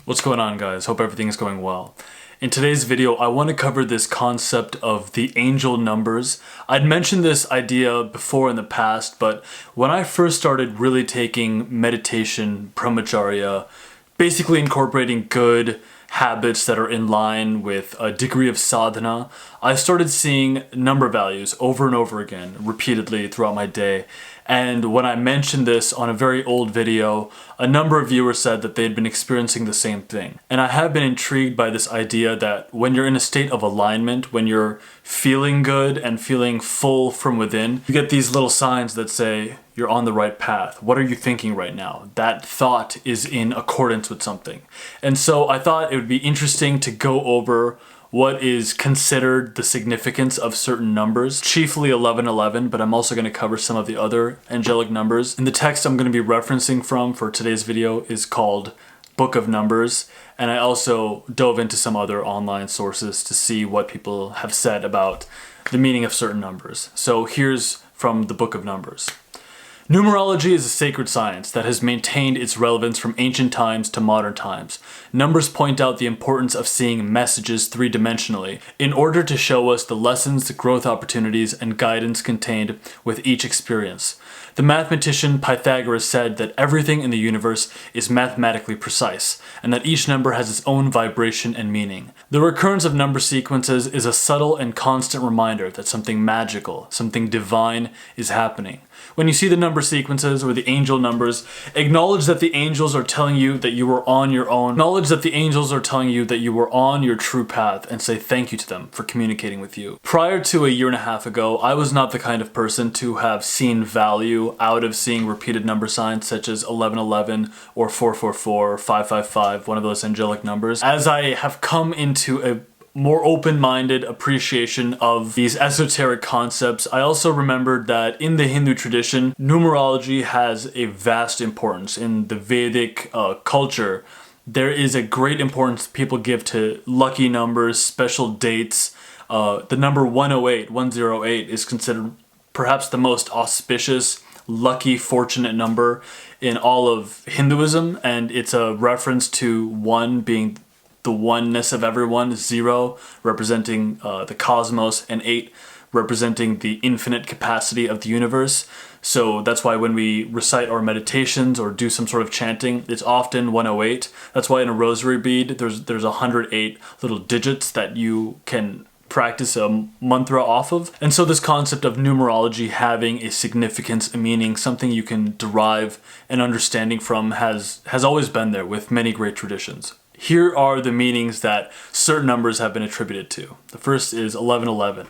What's going on, guys? Hope everything is going well. In today's video, I want to cover this concept of the angel numbers. I'd mentioned this idea before in the past, but when I first started really taking meditation, brahmacharya, basically incorporating good habits that are in line with a degree of sadhana, I started seeing number values over and over again, repeatedly throughout my day. And when I mentioned this on a very old video, a number of viewers said that they'd been experiencing the same thing. And I have been intrigued by this idea that when you're in a state of alignment, when you're feeling good and feeling full from within, you get these little signs that say, you're on the right path. What are you thinking right now? That thought is in accordance with something. And so I thought it would be interesting to go over what is considered the significance of certain numbers, chiefly 1111, but I'm also going to cover some of the other angelic numbers. And the text I'm going to be referencing from for today's video is called Book of Numbers, and I also dove into some other online sources to see what people have said about the meaning of certain numbers. So here's from the Book of Numbers. Numerology is a sacred science that has maintained its relevance from ancient times to modern times. Numbers point out the importance of seeing messages three-dimensionally in order to show us the lessons, growth opportunities, and guidance contained with each experience. The mathematician Pythagoras said that everything in the universe is mathematically precise, and that each number has its own vibration and meaning. The recurrence of number sequences is a subtle and constant reminder that something magical, something divine is happening. When you see the number sequences or the angel numbers, acknowledge that the angels are telling you that you were on your own. Acknowledge that the angels are telling you that you were on your true path, and say thank you to them for communicating with you. Prior to a year and a half ago, I was not the kind of person to have seen value out of seeing repeated number signs such as 1111 or 444 or 555, one of those angelic numbers. As I have come into a more open-minded appreciation of these esoteric concepts, I also remembered that in the Hindu tradition, numerology has a vast importance. In the Vedic culture, there is a great importance people give to lucky numbers, special dates. The number 108 is considered perhaps the most auspicious, lucky, fortunate number in all of Hinduism, and it's a reference to 1 being the oneness of everyone, 0 representing the cosmos, and 8 representing the infinite capacity of the universe. So that's why when we recite our meditations or do some sort of chanting, it's often 108. That's why in a rosary bead, there's 108 little digits that you can practice a mantra off of. And so this concept of numerology having a significance, a meaning, something you can derive an understanding from has always been there with many great traditions. Here are the meanings that certain numbers have been attributed to. The first is 1111.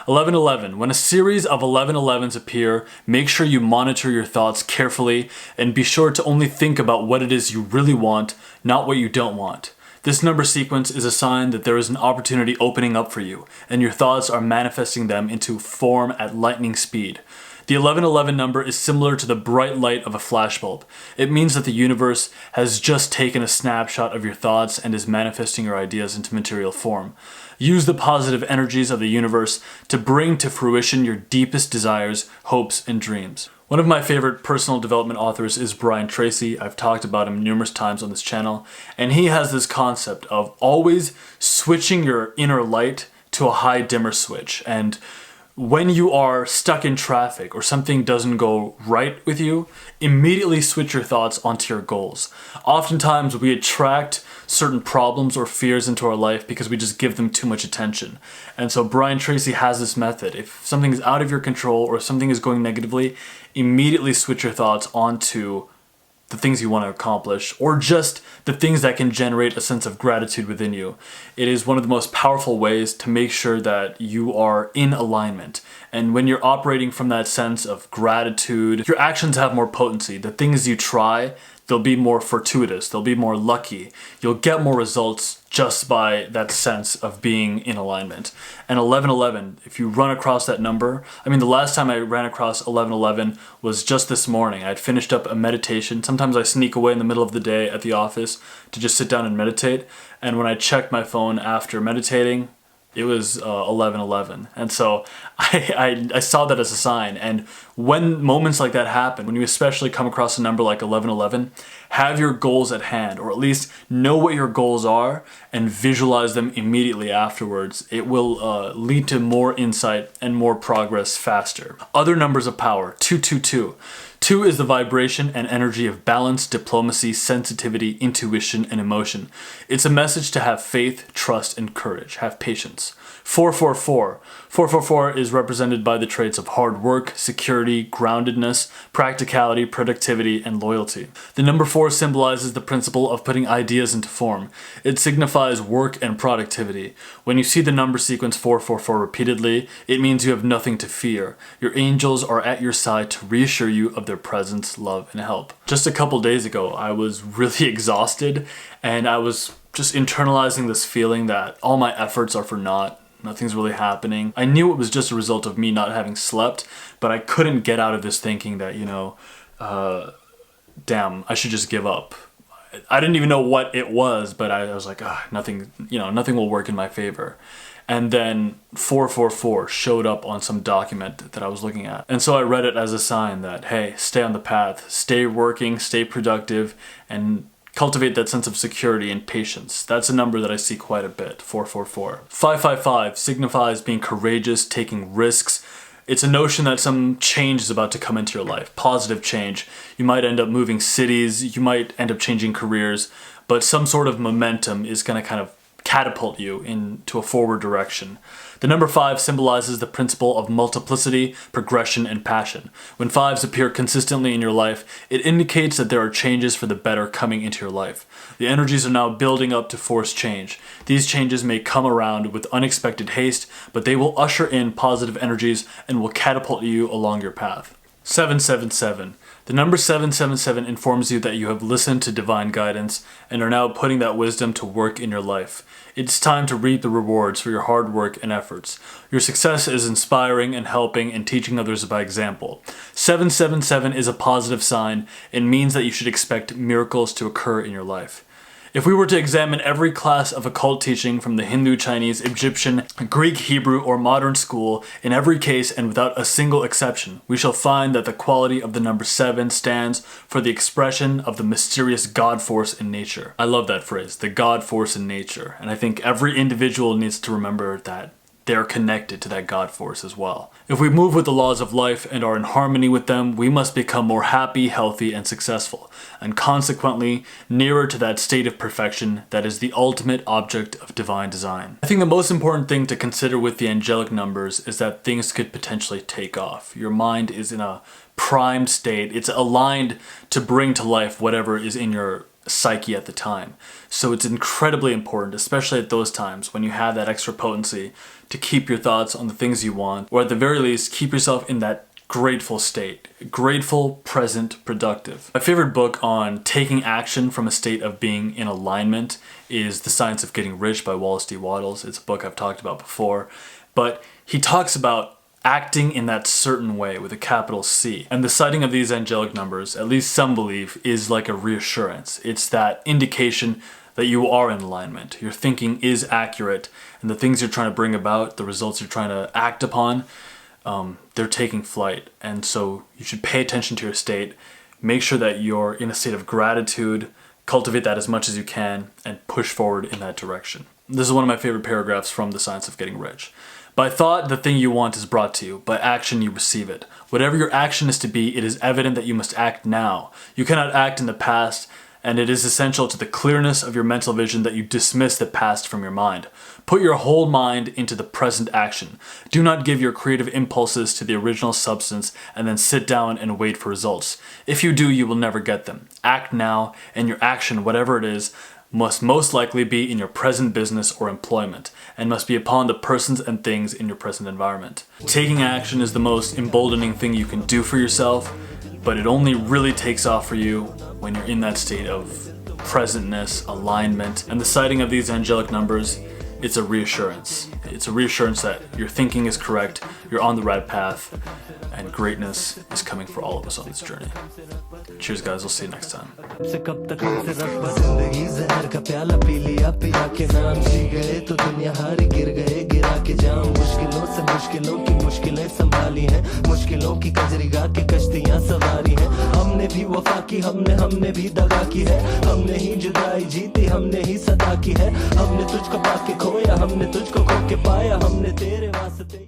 1111. When a series of 1111s appear, make sure you monitor your thoughts carefully and be sure to only think about what it is you really want, not what you don't want. This number sequence is a sign that there is an opportunity opening up for you, and your thoughts are manifesting them into form at lightning speed. The 1111 number is similar to the bright light of a flashbulb. It means that the universe has just taken a snapshot of your thoughts and is manifesting your ideas into material form. Use the positive energies of the universe to bring to fruition your deepest desires, hopes, and dreams. One of my favorite personal development authors is Brian Tracy. I've talked about him numerous times on this channel, and he has this concept of always switching your inner light to a high dimmer switch. And when you are stuck in traffic or something doesn't go right with you, immediately switch your thoughts onto your goals. Oftentimes we attract certain problems or fears into our life because we just give them too much attention. And so Brian Tracy has this method. If something is out of your control or something is going negatively, immediately switch your thoughts onto the things you want to accomplish, or just the things that can generate a sense of gratitude within you. It is one of the most powerful ways to make sure that you are in alignment. And when you're operating from that sense of gratitude, your actions have more potency. The things you try, they'll be more fortuitous, they'll be more lucky. You'll get more results just by that sense of being in alignment. And 1111, if you run across that number, I mean, the last time I ran across 1111 was just this morning. I'd finished up a meditation. Sometimes I sneak away in the middle of the day at the office to just sit down and meditate. And when I checked my phone after meditating, it was 11:11, and so I saw that as a sign. And when moments like that happen, when you especially come across a number like 11:11, Have your goals at hand, or at least know what your goals are and visualize them immediately afterwards. It will lead to more insight and more progress faster. Other numbers of power, 222. 2 is the vibration and energy of balance, diplomacy, sensitivity, intuition, and emotion. It's a message to have faith, trust, and courage. Have patience. 444. 444 is represented by the traits of hard work, security, groundedness, practicality, productivity, and loyalty. The number 4 symbolizes the principle of putting ideas into form. It signifies work and productivity. When you see the number sequence 444 repeatedly, it means you have nothing to fear. Your angels are at your side to reassure you of their presence, love, and help. Just a couple days ago, I was really exhausted, and I was just internalizing this feeling that all my efforts are for naught. Nothing's really happening. I knew it was just a result of me not having slept, but I couldn't get out of this thinking that, damn, I should just give up. I didn't even know what it was, but I was like, nothing will work in my favor. And then 444 showed up on some document that I was looking at. And so I read it as a sign that, hey, stay on the path, stay working, stay productive, and cultivate that sense of security and patience. That's a number that I see quite a bit, 444. 555 signifies being courageous, taking risks. It's a notion that some change is about to come into your life, positive change. You might end up moving cities, you might end up changing careers, but some sort of momentum is going to kind of catapult you into a forward direction. The number 5 symbolizes the principle of multiplicity, progression, and passion. When 5s appear consistently in your life, it indicates that there are changes for the better coming into your life. The energies are now building up to force change. These changes may come around with unexpected haste, but they will usher in positive energies and will catapult you along your path. 777. The number 777 informs you that you have listened to divine guidance and are now putting that wisdom to work in your life. It's time to reap the rewards for your hard work and efforts. Your success is inspiring and helping and teaching others by example. 777 is a positive sign and means that you should expect miracles to occur in your life. If we were to examine every class of occult teaching from the Hindu, Chinese, Egyptian, Greek, Hebrew, or modern school, in every case and without a single exception, we shall find that the quality of the number 7 stands for the expression of the mysterious God force in nature. I love that phrase, the God force in nature, and I think every individual needs to remember that they're connected to that God force as well. If we move with the laws of life and are in harmony with them, we must become more happy, healthy, and successful, and consequently nearer to that state of perfection that is the ultimate object of divine design. I think the most important thing to consider with the angelic numbers is that things could potentially take off. Your mind is in a primed state. It's aligned to bring to life whatever is in your psyche at the time. So it's incredibly important, especially at those times when you have that extra potency, to keep your thoughts on the things you want, or at the very least, keep yourself in that grateful state. Grateful, present, productive. My favorite book on taking action from a state of being in alignment is The Science of Getting Rich by Wallace D. Wattles. It's a book I've talked about before, but he talks about acting in that certain way with a capital C. And the citing of these angelic numbers, at least some believe, is like a reassurance. It's that indication that you are in alignment. Your thinking is accurate, and the things you're trying to bring about, the results you're trying to act upon, they're taking flight. And so you should pay attention to your state, make sure that you're in a state of gratitude, cultivate that as much as you can, and push forward in that direction. This is one of my favorite paragraphs from The Science of Getting Rich. By thought, the thing you want is brought to you. By action, you receive it. Whatever your action is to be, it is evident that you must act now. You cannot act in the past, and it is essential to the clearness of your mental vision that you dismiss the past from your mind. Put your whole mind into the present action. Do not give your creative impulses to the original substance and then sit down and wait for results. If you do, you will never get them. Act now, and your action, whatever it is, must most likely be in your present business or employment, and must be upon the persons and things in your present environment. Taking action is the most emboldening thing you can do for yourself, but it only really takes off for you when you're in that state of presentness, alignment, and the citing of these angelic numbers, it's a reassurance. It's a reassurance that your thinking is correct, you're on the right path, and greatness is coming for all of us on this journey. Cheers guys, we'll see you next time. से कब तक हमसे रखवा जिंदगी जहर का प्याला P लिया पिया के नाम जी गए तो दुनिया हारी गिर गए गिरा के जाम, मुश्किलों से मुश्किलों की मुश्किलें संभाली हैं, मुश्किलों की कजरी गा के कश्तियां सवारी हैं। हमने भी वफा की, हमने भी दगा की है, हमने ही जुदाई जीती, हमने ही सदा की है। हमने तुझको पाके खोया, हमने तुझको खो के पाया, हमने तेरे वास्ते